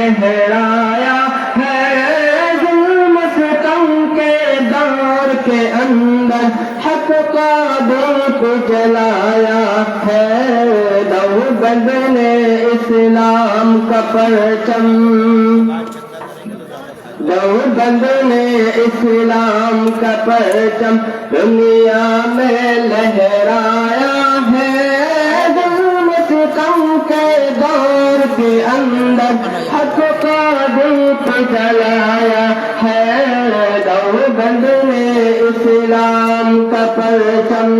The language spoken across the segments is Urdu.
لہرایا ہے ظلم ستم کے دور کے اندر حق کا دیپ جلایا ہے دیوبند نے اسلام کا پرچم دیوبند نے اسلام کا پرچم دنیا میں لہرایا ہے ظلم ستم کے دور کے اندر حق کا دیپ جلایا ہے دیوبند نے اسلام کا پرچم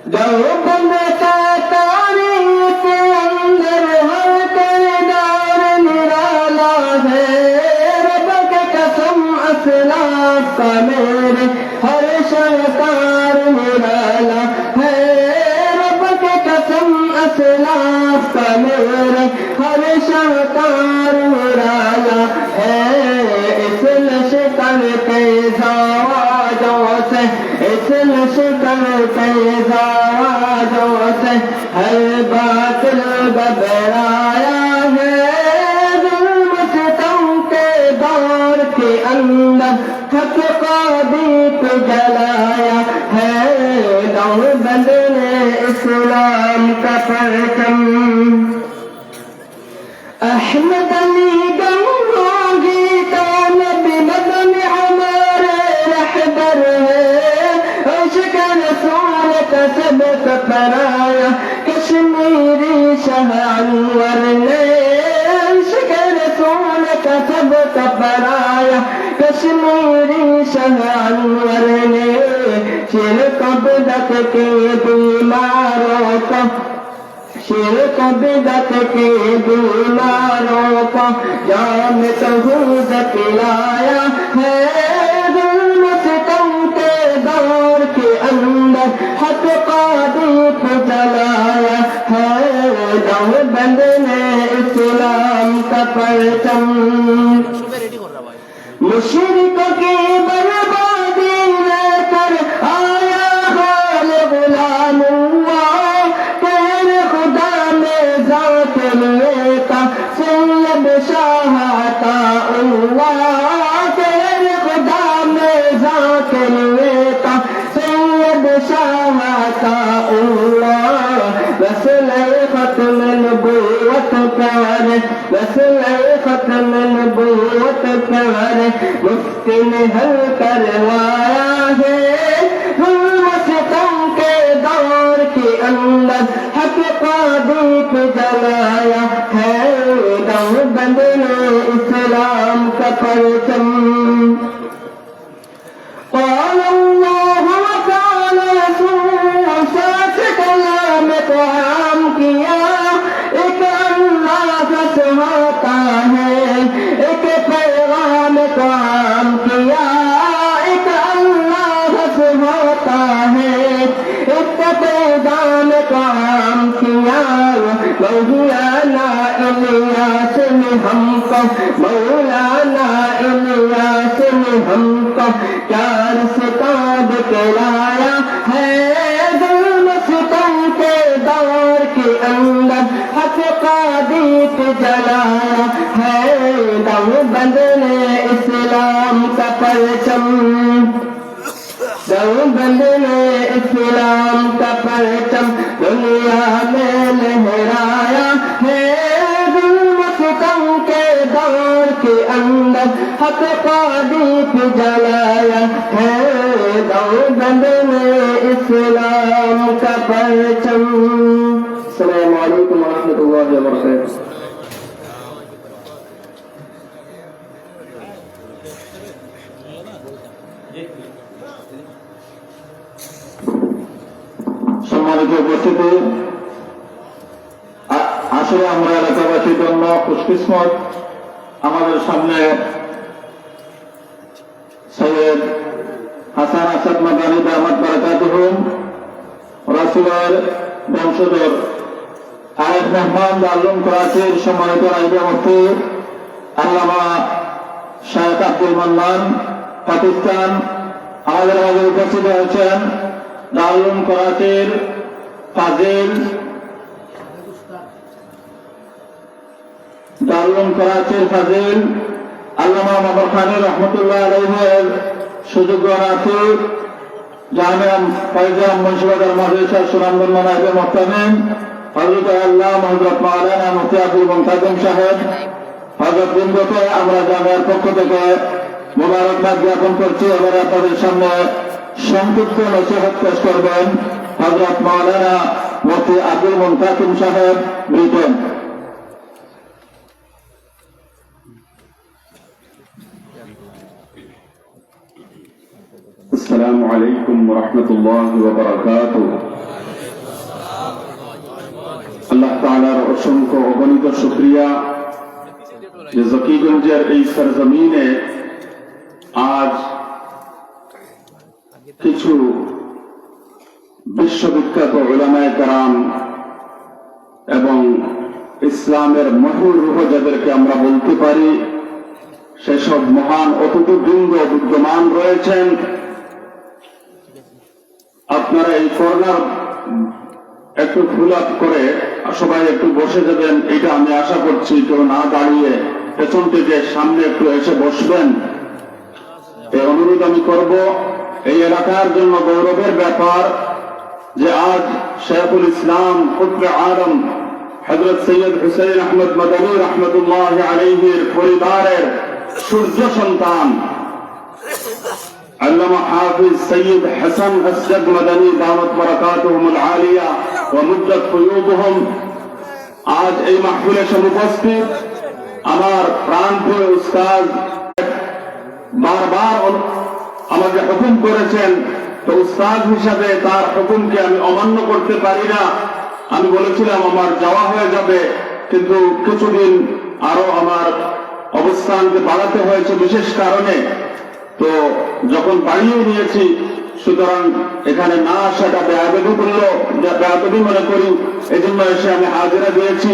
دیوبند کا تاریخ کے اندر ہر کردار نرالا ہے رب کی قسم اسلاف کا میرے ہر شاہکار نرالا ہے رب کی قسم اسلاف کا میرے ہر شاہکار نرالا ہے اس لشکر کے زواجوں سے اس لشکر کے زواجوں سے ہر باطل گھبرایا ہے ظلم ستم کے دور کے اندر حق کا دیپ جلایا ہے دیوبند نے اسلام کا پرچم احمد علی گنگوہی کا نبی مدن ہمارے رہبر ہے عشق رسول کا سبق پرایا کشمیری شاہ انور نے عشق رسول کا سبق پرایا کشمیری شاہ انور نے شرک بدعت کے بیماروں کو شرک بدعت کے بیماروں کو جام توحید پلایا ہے ظلم ستم کے دور کے اندر حق کا دیپ جلایا ہے دیوبند نے اسلام کا پرچم مشرکوں کی بربادی لے کر آیا حال غلام اللہ تیرے خدا میں ذات لیتا سید شاہ عطا اللہ تیرے خدا میں ذات لیتا سید شاہ عطا اللہ وسیلہ ختم نبوت پیارے وسیلہ ختم نبوت پیارے مفتی نے حل کروایا ہے ظلم ستم کے دور کے اندر حق کا دیپ جلایا ہے دیوبند نے اسلام کا پرچم قال اللہ وقال رسول ساتھ کلام کو عام کیا ایک اللہ کا سہاتا ہے ایک پیغام کو عام کیا ایک اللہ کا سہاتا ہے ایک پیغام کو عام کیا مولانا الیاس نے ہم کو مولانا الیاس نے ہم کو چار ستاد کلایا ہے ظلم ستم کے دور کے اندر حق کا دیپ جلایا ہے دیوبند نے اسلام کا پرچم دیوبند نے اسلام کا پرچم دنیا میں لہرایا ہے ظلم ستم کے دور کے اندر حق کا دیپ جلایا ہے دیوبند نے اسلام کا پرچم السلام علیکم ورحمۃ اللہ وبرکاتہ সম্মানিত উপস্থিতি আসলে আমরা এলাকাবাসীর জন্য খুশকিসমত আমাদের সামনে সৈয়দ হাসান আসাদ মাদানী দামাত বারাকাতুহুম রাসূলের বংশধর আয়েদ মেহমান দারুল করাচির সম্মানিত নায়েবে মুফতি আল্লামা শায়েখ আব্দুল মান্নান পাকিস্তান আমাদের মাঝে উপস্থিত হয়েছেন দারুল করাচির ফাজিল দারুল করাচির ফাজিল আল্লামা মাবরখানী রহমতুল্লাহ আলাইহির সুযোগ্য নাতি জামিয়া ফাইজিয়া মুন্সিবাজার মাদ্রাসার সুনামধন্য নায়েবে মুহতামিম হযরত আল্লামা হযরত মাওলানা মুফতি আব্দুল মুনতাজিম সাহেব হযরত বৃন্দকে আমরা জামিয়ার পক্ষ থেকে মোবারকবাদ জ্ঞাপন করছি। এবার আপনাদের সামনে সংক্ষিপ্ত নসিহত পেশ করবেন হযরত মাওলানা মুফতি আব্দুল মুনতাজিম সাহেব ব্রিটেন। السلام عليكم ورحمة الله وبركاته আল্লাহ তাআলার অসংখ্য অগণিত শুকরিয়া যে জকিগঞ্জের এই সরজমিনে আজ কিছু বিশ্ববিখ্যাত উলামায়ে কেরাম এবং ইসলামের মহুর রূহ যাদেরকে আমরা বলতে পারি সেসব মহান অতিথিবৃন্দ বিদ্যমান রয়েছেন। আপনারা এই কর্নার একটু ফুল আপ করে সবাই একটু বসে যাবেন, এটা আমি আশা করছি। কেউ না দাঁড়িয়ে পেছন থেকে সামনে একটু এসে বসবেন, এই অনুরোধ আমি করব। এই এলাকার জন্য গৌরবের ব্যাপার যে আজ শেখুল ইসলাম কুতবে আলম হযরত সৈয়দ হুসাইন আহমদ মাদানী রহমতুল্লাহ আলাইহির পরিবারের সূর্য সন্তান আল্লামা হাফিজ সৈয়দ হাসান আসজদ মাদানী দামত বারাকাতুহুমুল আলিয়া ওয়া মুদ্দাত ফুয়ুদুহুম আজ এই মাহফিলে উপস্থিত। আমার প্রাণপ্রিয় উস্তাদ বারবার আমাকে হুকুম করেছেন, তো উস্তাদ হিসাবে তার হুকুমকে আমি অমান্য করতে পারি না। আমি বলেছিলাম আমার যাওয়া হয়ে যাবে, কিন্তু কিছুদিন আরো আমার অবস্থানকে বাড়াতে হয়েছে বিশেষ কারণে, তো যখন বাড়িয়ে নিয়েছি সুতরাং এখানে না আসাটা বেয়াদবি মনে করি, এই জন্য এসে আমি হাজিরা দিয়েছি।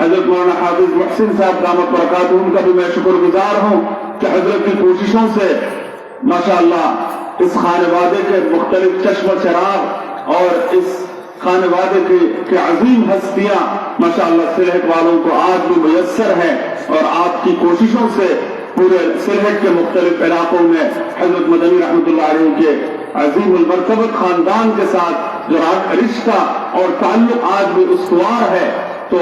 حضرت مولانا حافظ محسن صاحب دامت برکاتہم کا بھی میں شکر گزار ہوں کہ حضرت کی کوششوں سے ماشاءاللہ اس خانوادے کے مختلف چشم و چراغ اور اس خانوادے کی عظیم ہستیاں ماشاءاللہ سلہٹ والوں کو آج بھی میسر ہیں، اور آپ کی کوششوں سے پورے سلہٹ کے مختلف علاقوں میں حضرت مدنی رحمۃ اللہ علیہ کے عظیم المرتبت خاندان کے ساتھ جو رشتہ اور تعلق آج بھی استوار ہے، تو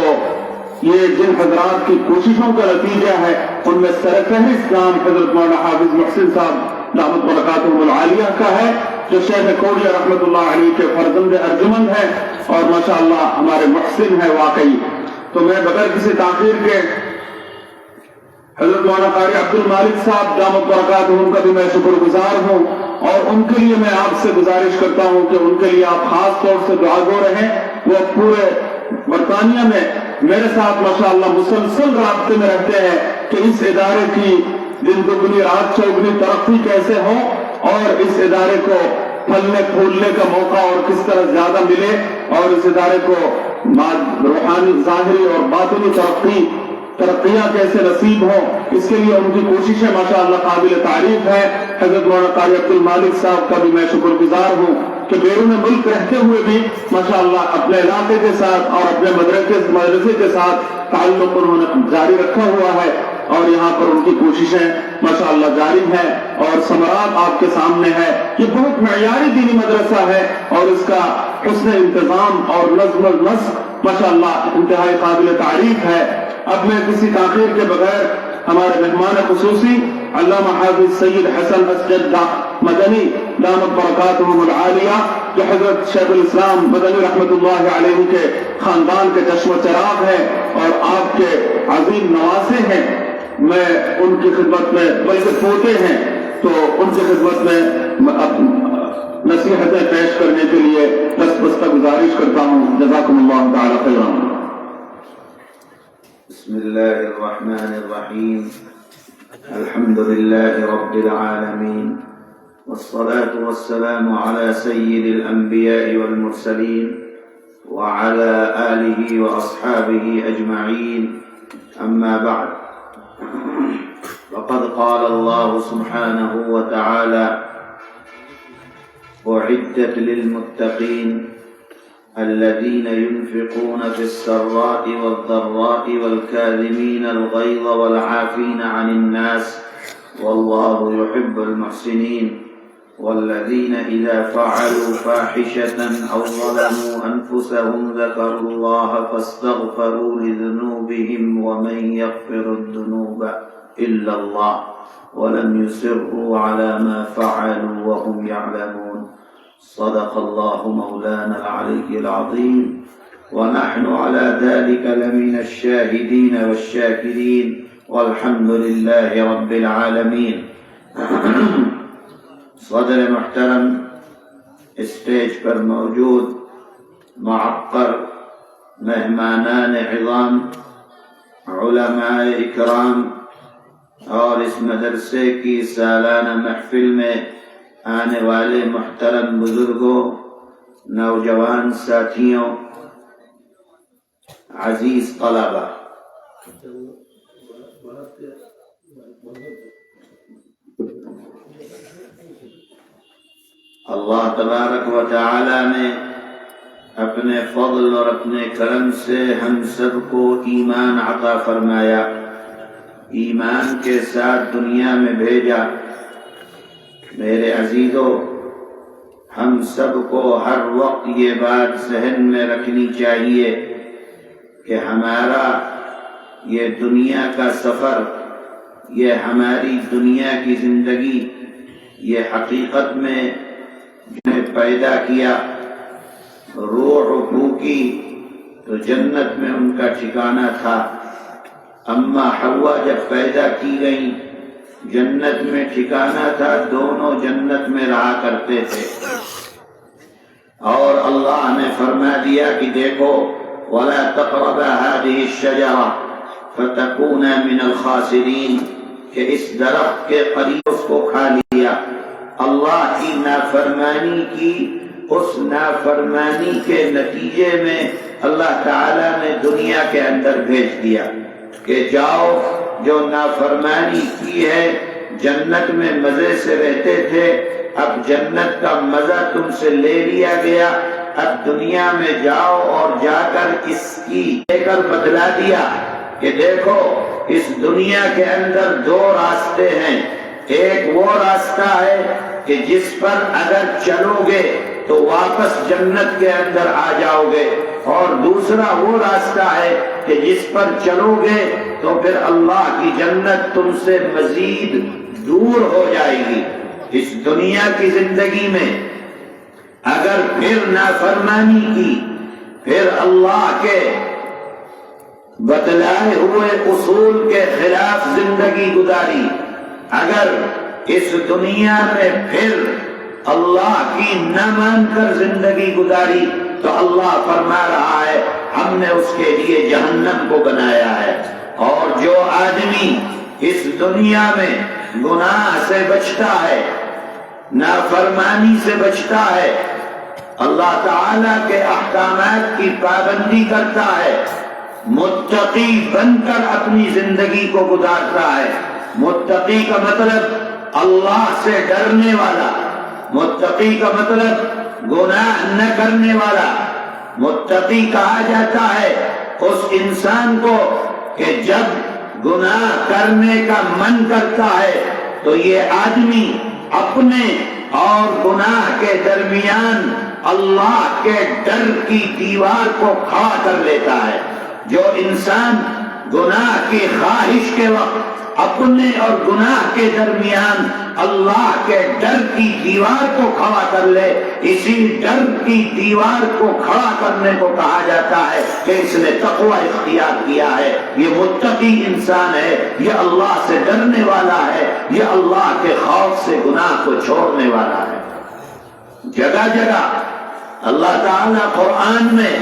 یہ جن حضرات کی کوششوں کا نتیجہ ہے ان میں سرفہرست نام حضرت مولانا حافظ محسن صاحب دامت برکاتہم العالیہ کا ہے، جو شیخ کوڑیا رحمۃ اللہ علیہ کے فرزند ارجمند ہے اور ماشاءاللہ ہمارے محسن ہے واقعی۔ تو میں بغیر کسی تاخیر کے حضرت مولانا قاری عبد المالک صاحب دامت برکاتہم کا بھی میں شکر گزار ہوں، اور ان کے لیے میں آپ سے گزارش کرتا ہوں کہ ان کے لیے آپ خاص طور سے دعا گو رہیں۔ وہ پورے برطانیہ میں میرے ساتھ ماشاءاللہ مسلسل رابطے میں رہتے ہیں کہ اس ادارے کی دن دگنی رات چوگنی ترقی کیسے ہو، اور اس ادارے کو پھلنے پھولنے کا موقع اور کس طرح زیادہ ملے، اور اس ادارے کو روحانی ظاہری اور باطنی ترقیاں کیسے نصیب ہوں، اس کے لیے ان کی کوششیں ماشاءاللہ قابل تعریف ہے۔ حضرت مولانا قاری عبد المالک صاحب کا بھی میں شکر گزار ہوں کہ بیرون ملک رہتے ہوئے بھی ماشاءاللہ اپنے علاقے کے ساتھ اور اپنے مدرسے کے ساتھ تعلق انہوں نے جاری رکھا ہوا ہے، اور یہاں پر ان کی کوششیں ماشاءاللہ جاری ہیں، اور ثمرات آپ کے سامنے ہے۔ یہ بہت معیاری دینی مدرسہ ہے، اور اس کا حسن انتظام اور نظم و نسق ماشاءاللہ انتہائی قابل تعریف ہے۔ اب میں کسی تاخیر کے بغیر ہمارے مہمان خصوصی علامہ حافظ سید حسن اسجد مدنی دامت برکاتہم العالیہ، جو حضرت شیخ الاسلام مدنی رحمۃ اللہ علیہ کے خاندان کے چشم و چراغ ہے اور آپ کے عظیم نواسے ہیں، میں ان کی خدمت میں بلکہ پوتے ہیں، تو ان کی خدمت میں نصیحتیں پیش کرنے کے لیے دستبستہ گزارش کرتا ہوں۔ جزاکم اللہ تعالی خیرا۔ بسم الله الرحمن الرحيم الحمد لله رب العالمين والصلاة والسلام على سيد الأنبياء والمرسلين وعلى آله وأصحابه أجمعين، أما بعد، فقد قال الله سبحانه وتعالى: أعدت للمتقين الذين ينفقون في السراء والضراء والكاظمين الغيظ والعافين عن الناس والله يحب المحسنين، والذين إذا فعلوا فاحشة أو ظلموا أنفسهم ذكروا الله فاستغفروا لذنوبهم ومن يغفر الذنوب إلا الله ولم يصروا على ما فعلوا وهم يعلمون۔ صدق الله مولانا العلي العظيم، ونحن على ذلك لمن الشاهدين والشاكرين، والحمد لله رب العالمين۔ صدر محترم، اسٹیج پر موجود معقر مہمانان عظام، علماء اکرام، اور اس مدرسے کی سالانہ محفل میں آنے والے محترم بزرگوں، نوجوان ساتھیوں، عزیز طلبہ، اللہ تبارک و تعالی نے اپنے فضل اور اپنے کرم سے ہم سب کو ایمان عطا فرمایا، ایمان کے ساتھ دنیا میں بھیجا۔ میرے عزیزو، ہم سب کو ہر وقت یہ بات ذہن میں رکھنی چاہیے کہ ہمارا یہ دنیا کا سفر، یہ ہماری دنیا کی زندگی، یہ حقیقت میں جنہیں پیدا کیا، روح پھونکی تو جنت میں ان کا ٹھکانہ تھا۔ اما حوا جب پیدا کی گئیں، جنت میں ٹھکانہ تھا، دونوں جنت میں رہا کرتے تھے، اور اللہ نے فرما دیا کہ دیکھو وَلَا تَقْرَبَا هَذِهِ الشَّجَرَةَ فَتَكُونَا مِنَ الْخَاسِرِينَ، کہ اس درخت کے قریب اس کو کھا لیا۔ اللہ کی نافرمانی کی، اس نافرمانی کے نتیجے میں اللہ تعالیٰ نے دنیا کے اندر بھیج دیا کہ جاؤ، جو نافرمانی کی ہے جنت میں مزے سے رہتے تھے، اب جنت کا مزہ تم سے لے لیا گیا، اب دنیا میں جاؤ اور جا کر اس کی لے کر بدلا دیا کہ دیکھو اس دنیا کے اندر دو راستے ہیں، ایک وہ راستہ ہے کہ جس پر اگر چلو گے تو واپس جنت کے اندر آ جاؤ گے، اور دوسرا وہ راستہ ہے کہ جس پر چلو گے تو پھر اللہ کی جنت تم سے مزید دور ہو جائے گی۔ اس دنیا کی زندگی میں اگر پھر نافرمانی کی، پھر اللہ کے بتلائے ہوئے اصول کے خلاف زندگی گزاری، اگر اس دنیا میں پھر اللہ کی نہ مان کر زندگی گزاری، تو اللہ فرما رہا ہے ہم نے اس کے لیے جہنم کو بنایا ہے۔ اور جو آدمی اس دنیا میں گناہ سے بچتا ہے، نافرمانی سے بچتا ہے، اللہ تعالیٰ کے احکامات کی پابندی کرتا ہے، متقی بن کر اپنی زندگی کو گزارتا ہے۔ متقی کا مطلب اللہ سے ڈرنے والا، متقی کا مطلب گناہ نہ کرنے والا۔ متقی کہا جاتا ہے اس انسان کو کہ جب گناہ کرنے کا من کرتا ہے تو یہ آدمی اپنے اور گناہ کے درمیان اللہ کے ڈر کی دیوار کو کھڑا کر لیتا ہے۔ جو انسان گناہ کی خواہش کے وقت اپنے اور گناہ کے درمیان اللہ کے ڈر کی دیوار کو کھڑا کر لے، اسی ڈر کی دیوار کو کھڑا کرنے کو کہا جاتا ہے کہ اس نے تقوی اختیار کیا ہے، یہ متقی انسان ہے، یہ اللہ سے ڈرنے والا ہے، یہ اللہ کے خوف سے گناہ کو چھوڑنے والا ہے۔ جگہ جگہ اللہ تعالیٰ قرآن میں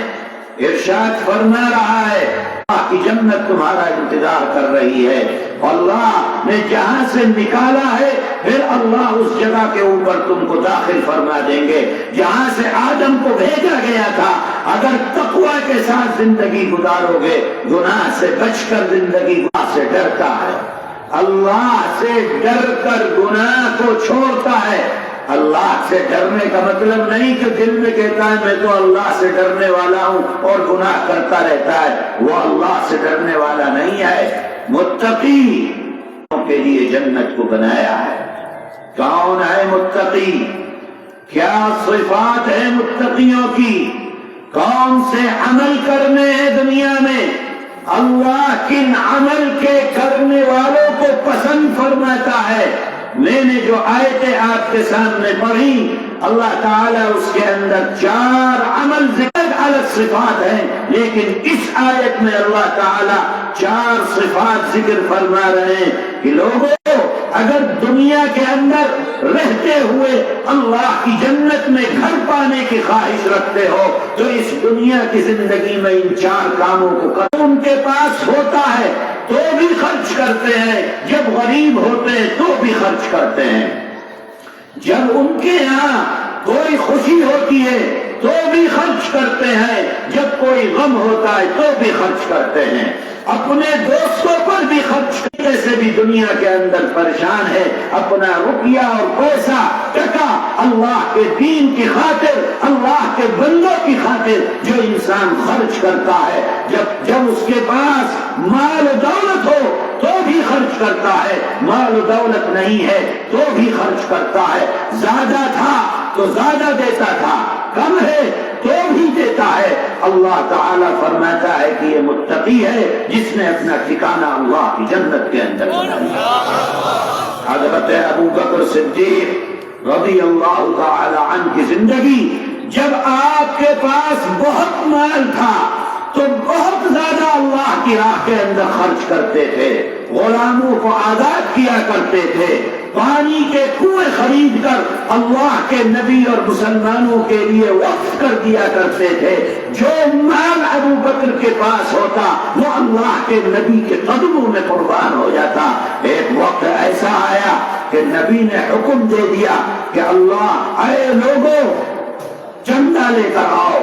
ارشاد فرما رہا ہے اللہ کی جنت تمہارا انتظار کر رہی ہے، اللہ نے جہاں سے نکالا ہے پھر اللہ اس جگہ کے اوپر تم کو داخل فرما دیں گے جہاں سے آدم کو بھیجا گیا تھا۔ اگر تقوی کے ساتھ زندگی گزارو گے، گناہ سے بچ کر زندگی، گناہ سے ڈرتا ہے، اللہ سے ڈر کر گناہ کو چھوڑتا ہے۔ اللہ سے ڈرنے کا مطلب نہیں کہ دل میں کہتا ہے میں تو اللہ سے ڈرنے والا ہوں اور گناہ کرتا رہتا ہے، وہ اللہ سے ڈرنے والا نہیں ہے۔ متقی کے لیے جنت کو بنایا ہے۔ کون ہے متقی؟ کیا صفات ہے متقیوں کی؟ کون سے عمل کرنے ہیں دنیا میں؟ اللہ کن عمل کے کرنے والوں کو پسند فرماتا ہے؟ میں نے جو آیتیں آپ کے سامنے پڑھی، اللہ تعالیٰ اس کے اندر 4 عمل ذکر الگ صفات ہیں، لیکن اس آیت میں اللہ تعالیٰ 4 صفات ذکر فرما رہے ہیں کہ لوگوں اگر دنیا کے اندر رہتے ہوئے اللہ کی جنت میں گھر پانے کی خواہش رکھتے ہو تو اس دنیا کی زندگی میں ان 4 کاموں کو کرو۔ ان کے پاس ہوتا ہے تو بھی خرچ کرتے ہیں، جب غریب ہوتے ہیں تو بھی خرچ کرتے ہیں، جب ان کے یہاں کوئی خوشی ہوتی ہے تو بھی خرچ کرتے ہیں، جب کوئی غم ہوتا ہے تو بھی خرچ کرتے ہیں، اپنے دوستوں پر بھی خرچ کرنے سے بھی دنیا کے اندر پریشان ہے۔ اپنا روپیہ اور پیسہ ٹکا اللہ کے دین کی خاطر، اللہ کے بندوں کی خاطر جو انسان خرچ کرتا ہے، جب اس کے پاس مال و دولت ہو تو بھی خرچ کرتا ہے، مال و دولت نہیں ہے تو بھی خرچ کرتا ہے، زیادہ تھا تو زیادہ دیتا تھا، کم ہے تو بھی دیتا ہے۔ اللہ تعالیٰ فرماتا ہے کہ یہ متقی ہے جس نے اپنا ٹھکانہ اللہ کی جنت کے اندر بنایا۔ حضرت ابو بکر صدیق رضی اللہ تعالی عنہ کی زندگی، جب آپ کے پاس بہت مال تھا تو بہت زیادہ اللہ کی راہ کے اندر خرچ کرتے تھے، غلاموں کو آزاد کیا کرتے تھے، پانی کے کنویں خرید کر اللہ کے نبی اور مسلمانوں کے لیے وقف کر دیا کرتے تھے۔ جو مال ابو بکر کے پاس ہوتا وہ اللہ کے نبی کے قدموں میں قربان ہو جاتا۔ ایک وقت ایسا آیا کہ نبی نے حکم دے دیا کہ اللہ، اے لوگوں چندہ لے کر آؤ،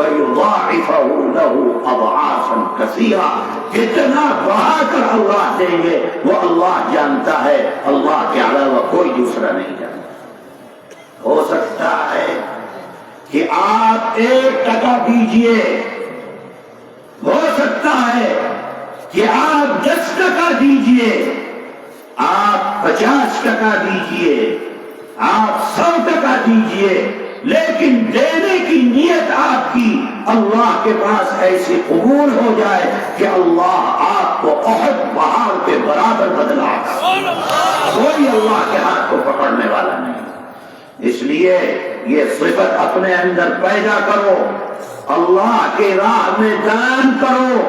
فَيُضَاعِفَهُ لَهُ أَضْعَافًا كَثِيرًا. کتنا بڑھا کر اللہ دیں گے وہ اللہ جانتا ہے، اللہ کے علاوہ کوئی دوسرا نہیں جانتا. ہو سکتا ہے کہ آپ 1% دیجئے، ہو سکتا ہے کہ آپ 10% دیجئے، آپ 50% دیجئے، آپ 100% دیجئے، لیکن دینے کی نیت آپ کی اللہ کے پاس ایسی قبول ہو جائے کہ اللہ آپ کو احد پہاڑ کے برابر بدلا عطا. کوئی اللہ کے ہاتھ کو پکڑنے والا نہیں. اس لیے یہ صفت اپنے اندر پیدا کرو، اللہ کے راہ میں دان کرو.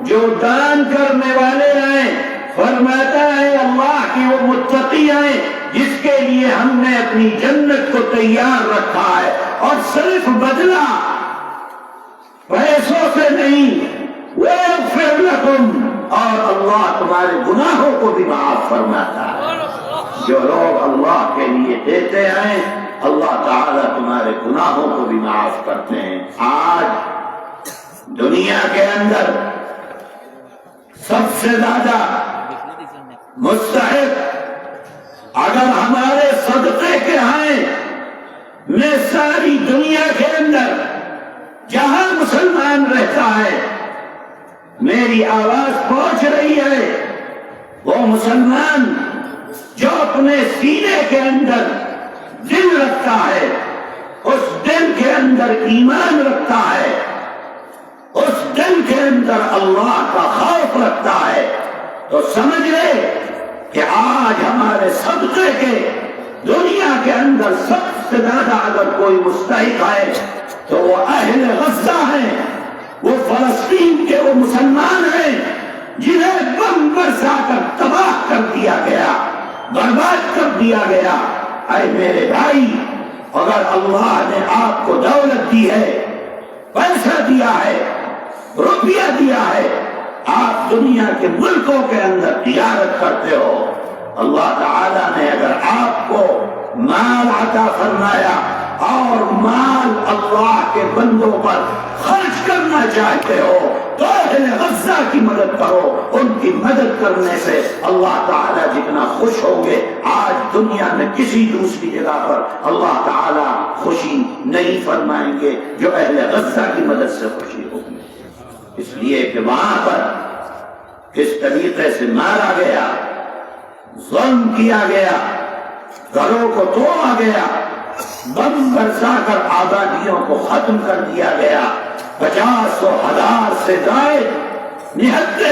جو دان کرنے والے ہیں فرماتا ہے اللہ کی وہ متقی ہیں جس کے لیے ہم نے اپنی جنت کو تیار رکھا ہے، اور صرف بدلہ پیسوں سے نہیں، وَيَغْفِرْ لَكُمْ، اور اللہ تمہارے گناہوں کو بھی معاف فرماتا ہے. جو لوگ اللہ کے لیے دیتے ہیں اللہ تعالیٰ تمہارے گناہوں کو بھی معاف کرتے ہیں. آج دنیا کے اندر سب سے زیادہ مستحق اگر ہمارے صدقے کے ہیں، میں ساری دنیا کے اندر جہاں مسلمان رہتا ہے میری آواز پہنچ رہی ہے، وہ مسلمان جو اپنے سینے کے اندر دل رکھتا ہے، اس دل کے اندر ایمان رکھتا ہے، اس دل کے اندر اللہ کا خوف رکھتا ہے، تو سمجھ لے کہ آج ہمارے صدقے کے دنیا کے اندر سب سے زیادہ اگر کوئی مستحق ہے تو وہ اہل غزہ ہیں، وہ فلسطین کے وہ مسلمان ہیں جنہیں بم برسا کر تباہ کر دیا گیا، برباد کر دیا گیا. اے میرے بھائی، اگر اللہ نے آپ کو دولت دی ہے، پیسہ دیا ہے، روپیہ دیا ہے، آپ دنیا کے ملکوں کے اندر تجارت کرتے ہو، اللہ تعالیٰ نے اگر آپ کو مال عطا فرمایا اور مال اللہ کے بندوں پر خرچ کرنا چاہتے ہو تو اہل غزہ کی مدد کرو. ان کی مدد کرنے سے اللہ تعالیٰ جتنا خوش ہوں گے آج دنیا میں کسی دوسری جگہ پر اللہ تعالیٰ خوشی نہیں فرمائیں گے جو اہل غزہ کی مدد سے خوشی ہوگی. اس لیے کہ وہاں پر کس طریقے سے مارا گیا، ظلم کیا گیا، گھروں کو توڑا گیا، بم برسا کر آبادیوں کو ختم کر دیا گیا، 50,000 سے زائد نہتے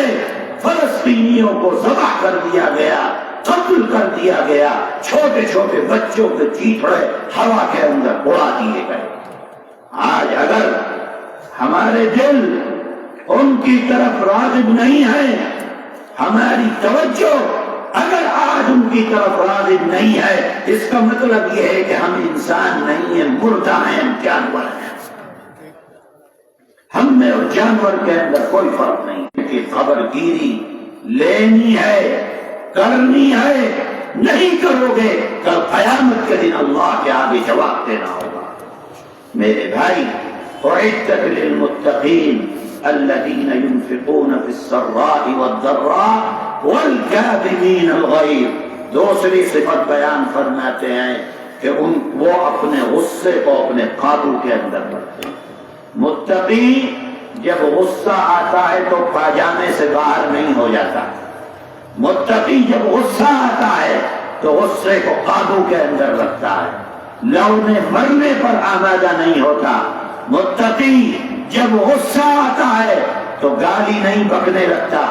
فلسطینیوں کو ذبح کر دیا گیا، قتل کر دیا گیا، چھوٹے چھوٹے بچوں کے چیتڑے ہوا کے اندر اڑا دیے گئے. آج اگر ہمارے دل ان کی طرف راغب نہیں ہے، ہماری توجہ اگر آج ان کی طرف راغب نہیں ہے، اس کا مطلب یہ ہے کہ ہم انسان نہیں ہیں، مردہ ہیں، ہم جانور ہیں. ہم میں اور جانور کے اندر کوئی فرق نہیں کہ خبر گیری لینی ہے، کرنی ہے، نہیں کرو گے کل قیامت کے دن اللہ کے آگے جواب دینا ہوگا. میرے بھائی، اعدت للمتقین الذين ينفقون في السراء والضراء والكاظمين الغيظ. دوسری صفت بیان فرماتے ہیں کہ وہ اپنے غصے کو اپنے قابو کے اندر رکھتے ہیں. متقی جب غصہ آتا ہے تو پاجامے سے باہر نہیں ہو جاتا. متقی جب غصہ آتا ہے تو غصے کو قابو کے اندر رکھتا ہے، لونے مرنے پر آمادہ نہیں ہوتا. متقی جب غصہ آتا ہے تو گالی نہیں بکنے لگتا.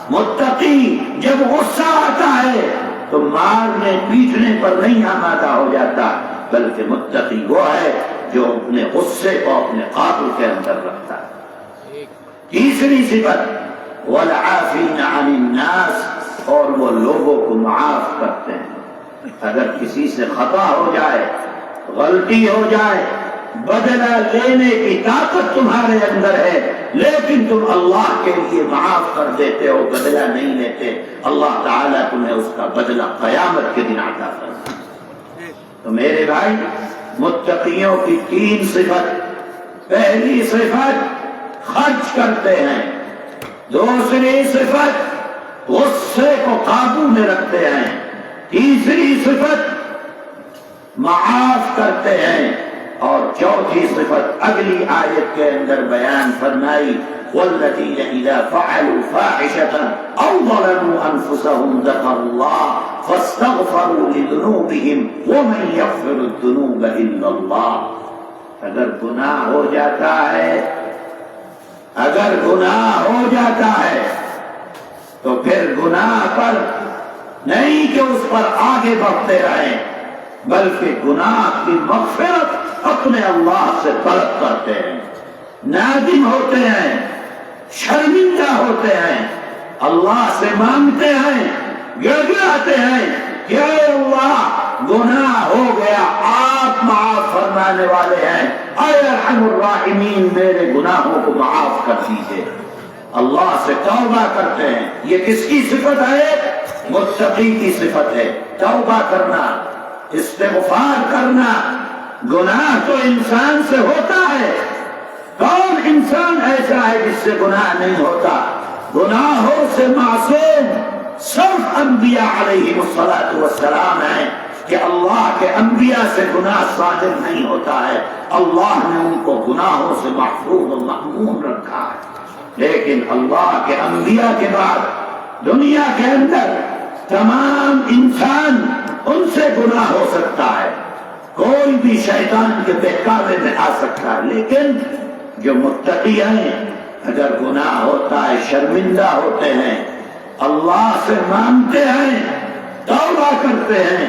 متقی جب غصہ آتا ہے تو مارنے پیٹنے پر نہیں آمادہ ہو جاتا، بلکہ متقی وہ ہے جو اپنے غصے کو اپنے قابو کے اندر رکھتا ہے. تیسری صفت والعافین عن الناس، اور وہ لوگوں کو معاف کرتے ہیں. اگر کسی سے خطا ہو جائے، غلطی ہو جائے، بدلہ لینے کی طاقت تمہارے اندر ہے لیکن تم اللہ کے لیے معاف کر دیتے ہو، بدلہ نہیں لیتے، اللہ تعالیٰ تمہیں اس کا بدلہ قیامت کے دن عطا کرتا ہے. تو میرے بھائی، متقیوں کی 3 صفت پہلی صفت خرچ کرتے ہیں، دوسری صفت غصے کو قابو میں رکھتے ہیں، تیسری صفت معاف کرتے ہیں، اور چوتھی صفت اگلی آیت کے اندر بیان فرمائی والذین اذا فعلوا فاحشة او ظلموا انفسهم ذکروا اللہ فاستغفروا لذنوبهم ومن یغفر الذنوب الا اللہ۔ اگر گناہ ہو جاتا ہے، اگر گناہ ہو جاتا ہے تو پھر گناہ پر نہیں کہ اس پر آگے بڑھتے رہیں، بلکہ گناہ کی مغفرت اپنے اللہ سے طلب کرتے ہیں، نادم ہوتے ہیں، شرمندہ ہوتے ہیں، اللہ سے مانگتے ہیں، گڑگڑاتے ہیں کہ اے اللہ گناہ ہو گیا، آپ معاف فرمانے والے ہیں، اے ارحم الراحمین میرے گناہوں کو معاف کر دیجیے۔ اللہ سے توبہ کرتے ہیں۔ یہ کس کی صفت ہے؟ متقی کی صفت ہے، توبہ کرنا، استغفار کرنا۔ گناہ تو انسان سے ہوتا ہے، کون انسان ایسا ہے جس سے گناہ نہیں ہوتا؟ گناہوں سے معصوم صرف انبیاء علیہ السلام ہیں کہ اللہ کے انبیاء سے گناہ صادر نہیں ہوتا ہے، اللہ نے ان کو گناہوں سے محفوظ و محمون رکھا ہے۔ لیکن اللہ کے انبیاء کے بعد دنیا کے اندر تمام انسان ان سے گناہ ہو سکتا ہے، کوئی بھی شیطان کے بہکاوے میں آ سکتا ہے، لیکن جو متقی ہیں اگر گناہ ہوتا ہے شرمندہ ہوتے ہیں، اللہ سے مانگتے ہیں، توبہ کرتے ہیں،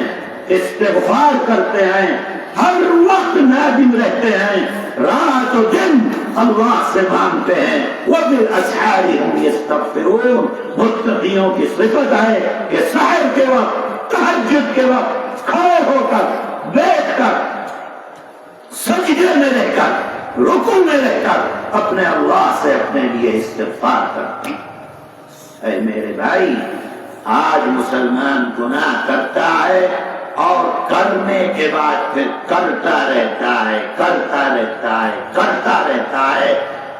استغفار کرتے ہیں، ہر وقت نادم رہتے ہیں، رات و دن اللہ سے مانگتے ہیں۔ وبالاسحار هم یستغفرون۔ متقیوں کی صفت ہے کہ سحر کے وقت، تہجد کے وقت کھڑے ہو کر، بیٹھ کر، سجدے میں رہ کر، رکوع میں رہ کر اپنے اللہ سے اپنے لیے استغفار کرتے ہیں۔ اے میرے بھائی، آج مسلمان گناہ کرتا ہے اور کرنے کے بعد پھر کرتا رہتا ہے، کرتا رہتا ہے، کرتا رہتا ہے۔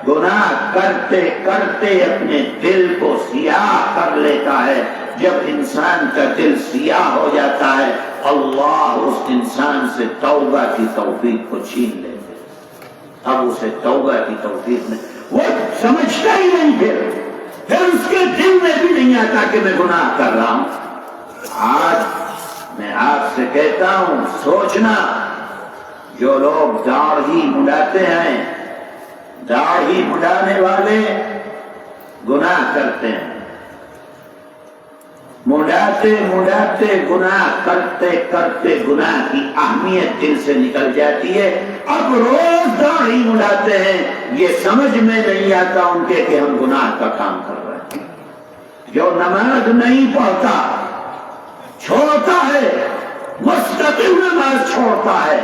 گناہ کرتے کرتے اپنے دل کو سیاہ کر لیتا ہے۔ جب انسان کا دل سیاہ ہو جاتا ہے، اللہ اس انسان سے توبہ کی توفیق کو چھین لیتے، اب اسے توبہ کی توفیق میں وہ سمجھتا ہی نہیں، پھر اس کے دل میں بھی نہیں آتا کہ میں گناہ کر رہا ہوں۔ آج میں آپ سے کہتا ہوں، سوچنا، جو لوگ داڑھی مڈاتے ہیں، داڑھی مڈانے والے گناہ کرتے ہیں، مڈاتے مڈاتے گناہ کرتے کرتے گناہ کی اہمیت دل سے نکل جاتی ہے۔ اب روز داڑھی مڈاتے ہیں، یہ سمجھ میں نہیں آتا ان کے کہ ہم گناہ کا کام کر رہے ہیں۔ جو نماز نہیں پڑھتا، چھوڑتا ہے، مستقل نماز چھوڑتا ہے،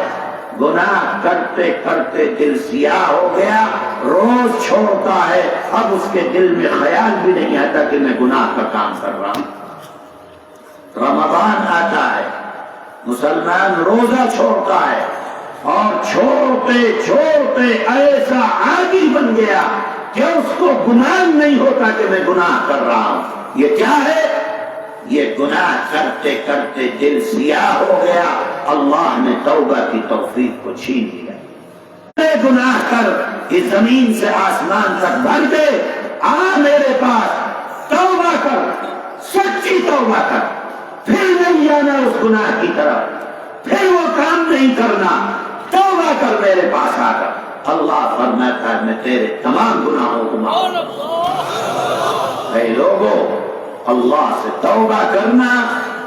گناہ کرتے کرتے دل سیاہ ہو گیا، روز چھوڑتا ہے، اب اس کے دل میں خیال بھی نہیں آتا کہ میں گناہ کا کام کر رہا ہوں۔ رمضان آتا ہے، مسلمان روزہ چھوڑتا ہے، اور چھوڑتے چھوڑتے ایسا عادی بن گیا کہ اس کو گمان نہیں ہوتا کہ میں گناہ کر رہا ہوں۔ یہ کیا ہے؟ یہ گناہ کرتے کرتے دل سیاہ ہو گیا، اللہ نے توبہ کی توفیق کو چھین لیا۔ گناہ کر اس زمین سے آسمان تک بھر دے، آ میرے پاس، توبہ کر، سچی توبہ کر، پھر نہیں جانا اس گناہ کی طرف، پھر وہ کام نہیں کرنا، توبہ کر میرے پاس آ کر۔ اللہ فرماتا ہے میں تیرے تمام گناہوں کو معاف۔ اے لوگوں، اللہ سے توبہ کرنا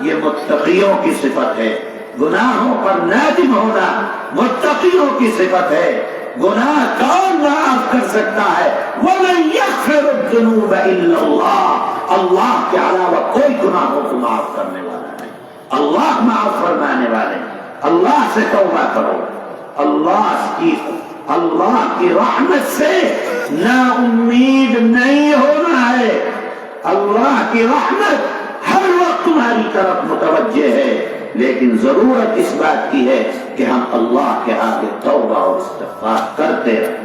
یہ متقیوں کی صفت ہے، گناہوں پر نادم ہونا متقیوں کی صفت ہے۔ گناہ کون معاف کر سکتا ہے؟ وَمَن يَغْفِرُ الذُّنُوبَ إِلَّا اللَّهُ، اللہ کے علاوہ کوئی گناہوں کو معاف کرنے والا نہیں، اللہ معاف فرمانے والے۔ اللہ سے توبہ کرو، اللہ کی رحمت سے نا امید نہیں ہونا ہے۔ اللہ کی رحمت ہر وقت تمہاری طرف متوجہ ہے، لیکن ضرورت اس بات کی ہے کہ ہم اللہ کے آگے توبہ اور استغفار کرتے رہیں۔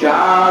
4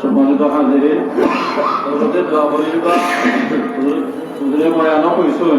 সম্মানিত হাজিরিন, হযরতের দোয়া পরিবা হুজুরে বয়ান কইছেন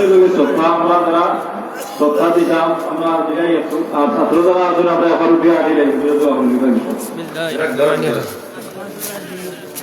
এই লোকে সত্তা আমরা যারা সত্তা দিতাম আমরা দিলাই একটু আর ছাত্র যারা আছেন আমরা এখন দিয়া দিলাই দোয়া করি।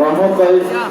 রহমত ভাই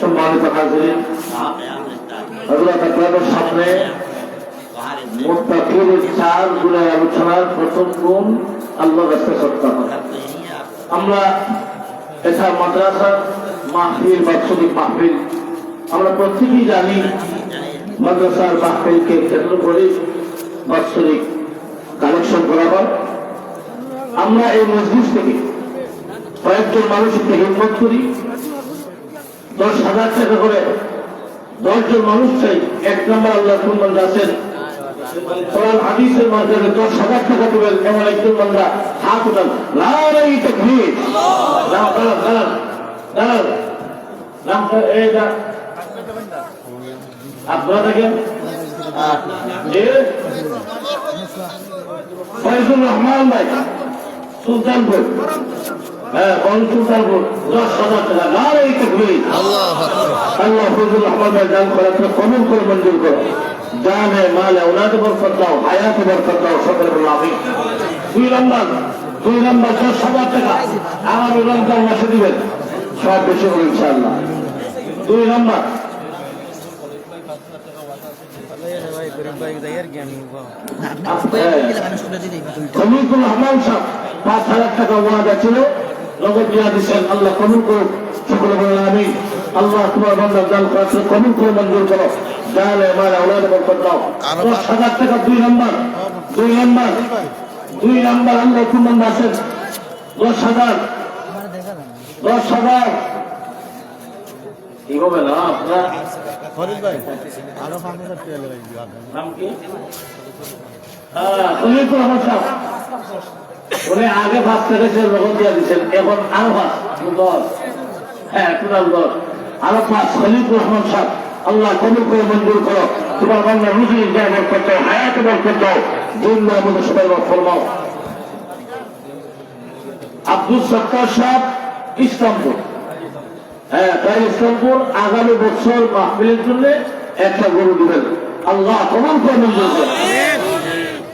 সম্মানিত হাজিরিন, হযরত আকবরের সামনে মুত্তাকির 4 গুণের আলোচনার প্রথম গুণ আল্লাহর রাস্তায় সত্তা করা। আমরা এটা মাদ্রাসা মাহফিল বাৎসরিক মাহফিল আমরা প্রত্যেকেই জানি। মাদ্রাসার মাহফিলকে কেন্দ্র করে বাৎসরিক কালেকশন করা হয়। আমরা এই মসজিদ থেকে কয়েকজন মানুষের থেকে হিম্মত করি 10,000 টাকা করে 10 জন মানুষ চাই। 1 নম্বর আল্লাহ কুরবান আছেন কোরআন হাদিসের মাধ্যমে 10,000 টাকা দেবেন এমন একজন বান্দা হাত উঠান। নারায়ে তাকবীর। আপনারা দেখেন ফয়জুর রহমান ভাই সুলতানপুর, হ্যাঁ সুলতানপুর 10,000 টাকা। নারায়ে তাকবীর। আল্লাহ ফয়জুর রহমান ভাই দান করে কবুল করে মঞ্জুর করো। জানে মালে ওলাদে বরকত দাও, হায়াতে বরকত দাও, সাদরুল আযীম। 2 নম্বর 10,000 টাকা আগামী রমজান মাসে দিবেন, সব বেশি হবে ইনশাআল্লাহ। 2 নম্বর খলিফুল রহমান সাহেব 5,000 টাকা ওয়াদা ছিল, নগদ দিয়া দিচ্ছেন। আল্লাহ কবুল করুন, সকলে বলেন আমিন। আল্লাহ তোমার বান্দার দান করেছে কবুল করে মঞ্জুর করো। জানে মালে ওলাদে বরকত দাও। 10,000 টাকা 2 নম্বর আল্লাহ কুরবান আছেন 10,000 কি হবে না আপনার ফরিদ ভাই আরো 5,000 টাকা লাগবে নাম কি? খলিফুর রহমান সাহেব উনি আগে 5 টাকা ছিল, নগদ দিয়া দিচ্ছেন, এখন আরো 5 10, হ্যাঁ টোটাল 10 আরো 5। খলিফুর রহমান সাহেব আল্লাহ কবুল করে মঞ্জুর করো। তোমার বাংলা রুজি জায়গা করতে হায়াতে বরকত দাও, দুনিয়া আমাদের সবাই ফরমাও। আব্দুল সত্তার সাহেব ইসলামপুর, হ্যাঁ তাই ইসলামপুর আগামী বছর মাহফিলের জন্য একটা গরু দিবেন। আল্লাহ কবুল করে মঞ্জুর করো।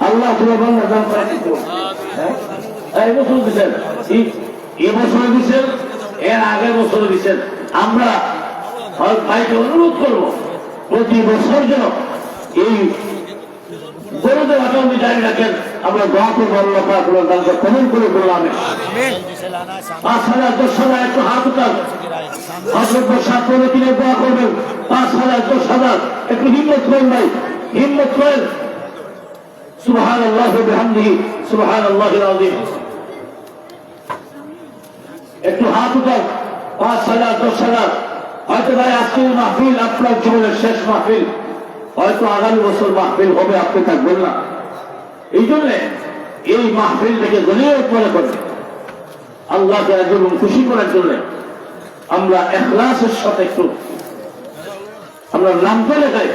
আল্লাহ তোমার বাংলা দান করে এই বছর দিচ্ছেন, এই বছর দিচ্ছেন, এর আগের বছর দিচ্ছেন। আমরা ভাইকে অনুরোধ করবো প্রতি বছর যেন এই গরুদের আকাউন্টে জারি রাখেন। আমরা দোয়া করবো আল্লাহ পাক আপনার দানকে কবুল করে বললাম। 5,000 10,000 একটু হাত উঠান। হযরত সাত করে কিনে দোয়া করবেন। 5,000 10,000 একটু হিম্মত করেন ভাই, হিম্মত করেন। সুবহানাল্লাহি ওয়া বিহামদিহি সুবহানাল্লাহিল আযীম। একটু হাত উঠান। 5,000 10,000 হয়তো ভাই আজকের মাহফিল আপনার জীবনের শেষ মাহফিল, হয়তো আগামী বছর মাহফিল হবে, আপনি থাকবেন না। এই জন্য এই মাহফিল থেকে গনিয়ত মনে করে আল্লাহকে একদম খুশি করার জন্য আমরা ইখলাসের সাথে একটু আমরা নাম তো লেখাই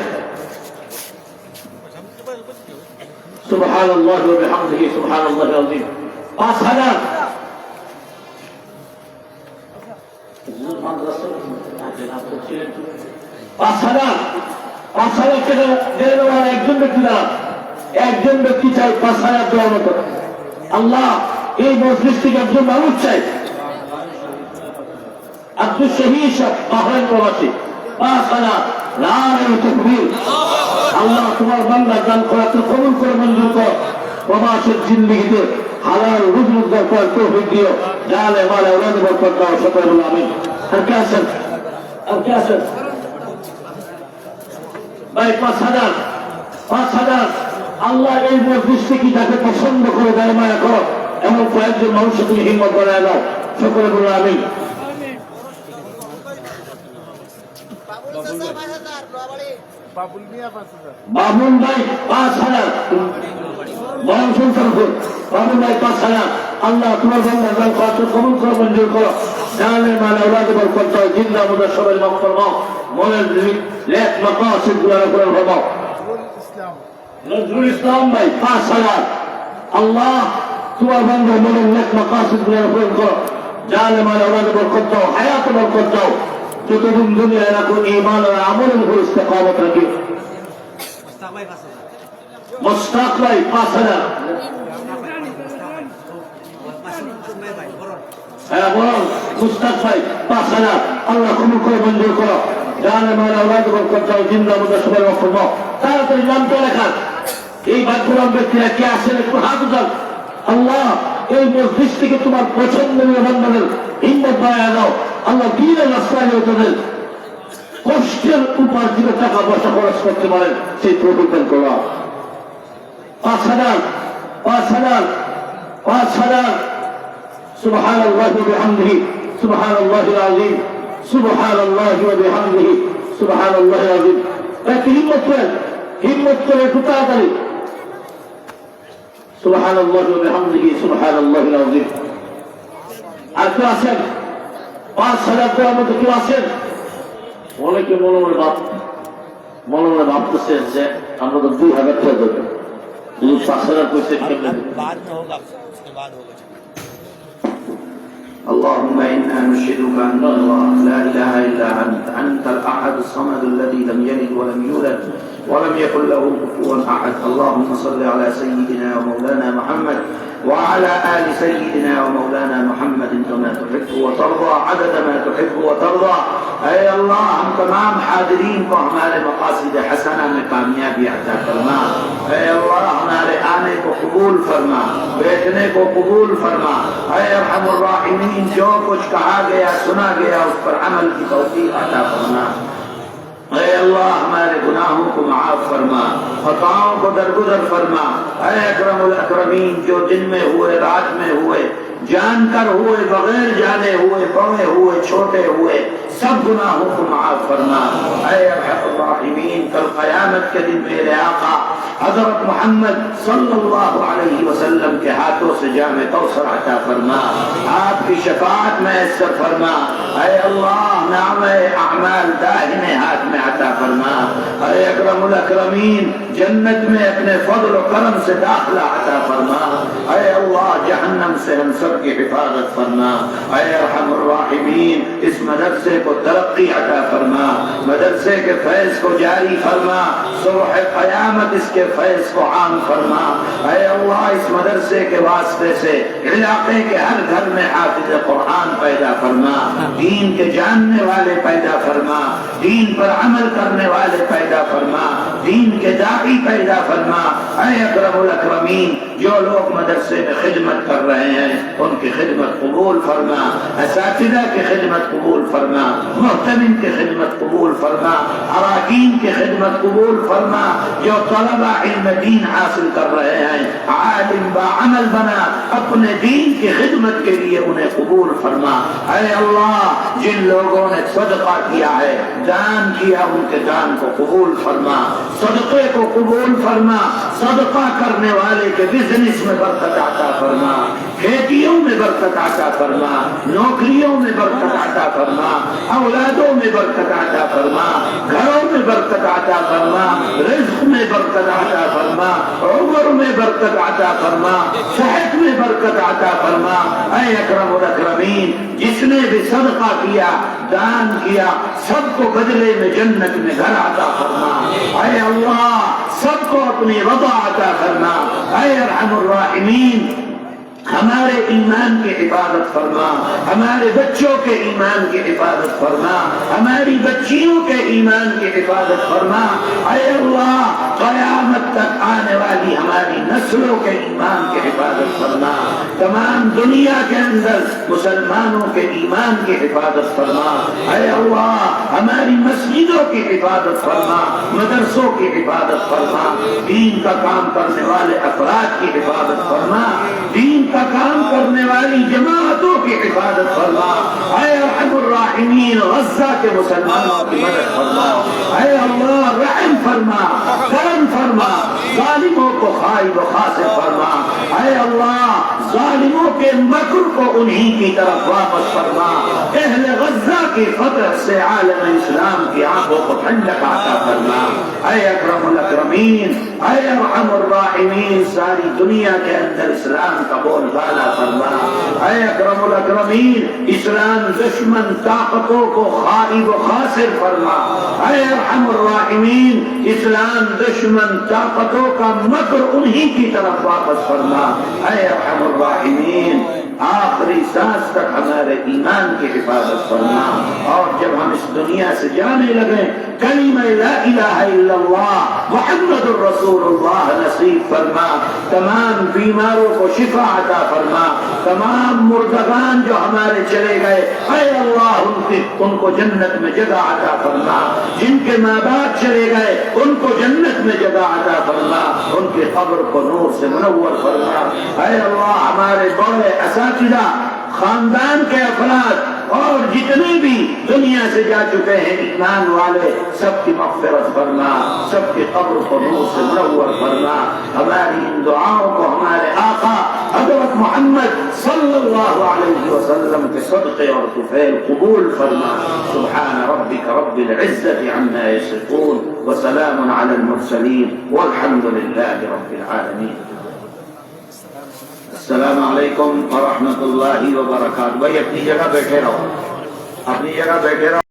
সুবহানাল্লাহ ওয়া বিহামদিহি সুবহানাল্লাহিল আযীম 5000 5,000 টাকা দেওয়ার একজন ব্যক্তি চাই 5,000 দেওয়ার মতো। আল্লাহ এই মজলিস থেকে একজন মানুষ চাই আব্দুল শহীদ সাহেব বাহরাইন প্রবাসী 5,000 নারে তাকবীর। আল্লাহ তোমার বান্দা দান করা তো কবুল করে মঞ্জুর কর। প্রবাসের জিন্দেগিতে হালাল রুজি রোজগার করার তৌফিক দিও। জালে মালে ওলাদে বরকত দাও। সকলে বলো আমিন। আর কে আছেন? আর কে আছেন ভাই? 5,000 আল্লাহ এই মজলিস থেকে যাকে পছন্দ করে দেয় মায়া করো এমন কয়েকজন মানুষকে তুমি হিম্মত বানায় দাও। সকলে বলো আমিন। বাবুল ভাই 5,000 বরং সংসদ বাবুল ভাই 5,000 আল্লাহ তোমার বান্দা দান করা তো কবুল করে মঞ্জুর করো। জানে মানে ওলাদে বরকত দাও। জিন্দা মুদা সবাই মাফ ফরমাও। মনের নেক মাকাসিদ গুলো পূরণ ফরমাও। নজরুল ইসলাম ভাই 5,000 আল্লাহ তোমার বান্দা মনের নেক মাকাসিদ গুলো পূরণ করো। জানে মানে ওলাদে বরকত দাও। হায়াতে বরকত দাও। যতদিন দুনিয়ায় রাখো ঈমান আর আমলের উপর ইস্তেকামত রাখি। মুস্তাক ভাই 5,000 হ্যাঁ বলুন। মুস্তাক ভাই 5,000 আল্লাহ কবুল করে মঞ্জুর করো। জানে মানে ওলাদে বরকত দাও। জিন্দা মুদা সবাই মাফ ফরমাও। তাড়াতাড়ি নামটা লেখান। এই ভাগ্যবান ব্যক্তিরা কে আসেন একটু হাত উঠান। আল্লাহ এই মজলিস থেকে তোমার পছন্দনীয় বান্দাদের হিম্মত বাড়ায় দাও। আল্লাহ দ্বীনের রাস্তায় তাদের কষ্টের উপার্জিত টাকা পয়সা খরচ করতে পারেন সেই প্রবর্তন করা। 5,000 সুবহানাল্লাহি ওয়া বিহামদিহি সুবহানাল্লাহিল আযীম সুবহানাল্লাহি ওয়া বিহামদিহি সুবহানাল্লাহিল আযীম। একটু হিম্মত করে একটু তাড়াতাড়ি সুবহানাল্লাহি ওয়া বিহামদিহি সুবহানাল্লাহিল আযীম। আর কেউ আছেন 5,000 দেওয়ার মতো কেউ আছেন? অনেকে মনে মনে ভাবতেছেন যে আমরা তো 2,000 টাকা দেবো। 5,000 পয়সা কেমনে দেবো? اللهم إنا نشهدك أن الله لا إله إلا أنت الأحد الصمد الذي لم يلد ولم يولد ولم يكن له كفوا أحد. اللهم صل على سيدنا ومولانا محمد وعلى آل سيدنا ومولانا محمد كما تحب وترضى عدد ما تحب وترضى. اے اللہ ہم تمام حاضرین کو ہمارے مقاصد حسنہ میں کامیابی عطا فرما. اے اللہ ہمارے آنے کو قبول فرما، بیٹھنے کو قبول فرما. اے ارحم الراحمین جو کچھ کہا گیا سنا گیا اس پر عمل کی توفیق عطا فرما. اے اللہ ہمارے گناہوں کو معاف فرما، خطاؤں کو درگزر فرما. اے اکرم الاکرمین جو دن میں ہوئے رات میں ہوئے، جان کر ہوئے بغیر جانے ہوئے، بڑے ہوئے چھوٹے ہوئے، سب گناہوں کو معاف فرما. اے ارحم الراحمین کل قیامت کے دن میرے آقا حضرت محمد صلی اللہ علیہ وسلم کے ہاتھوں سے جام کوثر عطا فرما، آپ کی شفاعت میسر فرما. اے اللہ نعم اعمال داہنے ہاتھ میں عطا فرما. اے اکرم الاکرمین جنت میں اپنے فضل و کرم سے داخلہ عطا فرما. اے اللہ جہنم سے ہم سب کی حفاظت فرما. اے ارحم الراحمین اس مدرسے کو ترقی عطا فرما، مدرسے کے فیض کو جاری فرما، صبح قیامت اس کے فیض کو عام فرما. اے اللہ اس مدرسے کے واسطے سے علاقے کے ہر گھر میں حافظ قرآن پیدا فرما، دین کے جاننے والے پیدا فرما، دین پر عمل کرنے والے پیدا فرما، دین کے داعی پیدا فرما. اے اکرم الاکرمین جو لوگ مدرسے میں خدمت کر رہے ہیں ان کی خدمت قبول فرما، اساتذہ کی خدمت قبول فرما، محتمین کی خدمت قبول فرما، اراکین کی خدمت قبول فرما. جو طلبہ علم دین حاصل کر رہے ہیں عالم باعمل بنا اپنے دین کی خدمت کے لیے انہیں قبول فرما. اے اللہ جن لوگوں نے صدقہ کیا ہے، دان کیا، ان کے دان کو قبول فرما، صدقے کو قبول فرما. صدقہ کرنے والے کے بزنس میں برکت عطا فرما، کھیتیوں میں برکت عطا فرما، نوکریوں میں برکت عطا فرما، اولادوں میں برکت عطا فرما، گھروں میں برکت عطا فرما، رزق میں برکت عطا فرما، عمر میں برکت عطا فرما، صحت میں برکت عطا فرما۔ اے اکرم الاکرمین، جس نے بھی صدقہ کیا، دان کیا، سب کو بدلے میں جنت میں گھر عطا فرما۔ اے اللہ، سب کو اپنی رضا عطا فرما۔ اے ارحم الراحمین، ہمارے ایمان کی حفاظت فرما، ہمارے بچوں کے ایمان کی حفاظت فرما، ہماری بچیوں کے ایمان کی حفاظت فرما۔ اے اللہ، قیامت تک آنے والی ہماری نسلوں کے ایمان کی حفاظت فرما، تمام دنیا کے اندر مسلمانوں کے ایمان کی حفاظت فرما۔ اے اللہ، ہماری مسجدوں کی حفاظت فرما، مدرسوں کی حفاظت فرما، دین کا کام کرنے والے افراد کی حفاظت فرما، دین کا کام کرنے والی جماعتوں کی حفاظت فرما۔ اے ارحم الراحمین، غزہ کے مسلمانوں کی مدد فرما۔ اے اللہ، رحم فرما، کرم فرما، ظالموں کو خائب و خاسر فرما۔ اے اللہ، ظالموں کے مکر کو انہی کی طرف واپس فرما۔ اہل غزہ کی فتح سے عالم اسلام کی آنکھوں کو ٹھنڈک عطا فرما۔ اے اکرم الاکرمین، اے ارحم الراحمین، ساری دنیا کے اندر اسلام کا بول بالا فرما۔ اے اکرم الاکرمین، اسلام دشمن طاقتوں کو خائب و خاسر فرما۔ اے ارحم الراحمین، اسلام دشمن طاقتوں کا مکر انہی کی طرف واپس فرما۔ اے ارحم الراحمین، آخری سانس تک ہمارے ایمان کی حفاظت فرما، اور جب ہم اس دنیا سے جانے لگے کلمہ لا الہ الا اللہ محمد الرسول اللہ نصیب فرما۔ تمام بیماروں کو شفا عطا فرما، تمام مردگان جو ہمارے چلے گئے، اے اللہ ان کو جنت میں جگہ عطا فرما، جن کے ماں باپ چلے گئے ان کو جنت میں جگہ عطا فرما، ان کی قبر کو نور سے منور فرما۔ اے اللہ، ہمارے بڑے اساتذہ، خاندان کے افراد اور جتنے بھی دنیا سے جا چکے ہیں ایمان والے، سب کی مغفرت فرما، سب کی قبر کو نور سے منور فرما۔ ہماری ان دعاؤں کو ہمارے آقا حضرت محمد صلی اللہ علیہ وسلم کے صدقے اور طفیل قبول فرما۔ سبحان ربک رب العزت عما یصفون وسلام علی المرسلین والحمد للہ رب العالمین۔ السلام علیکم ورحمۃ اللہ وبرکاتہ۔ بھائی اپنی جگہ بیٹھے رہو، اپنی جگہ بیٹھے رہو۔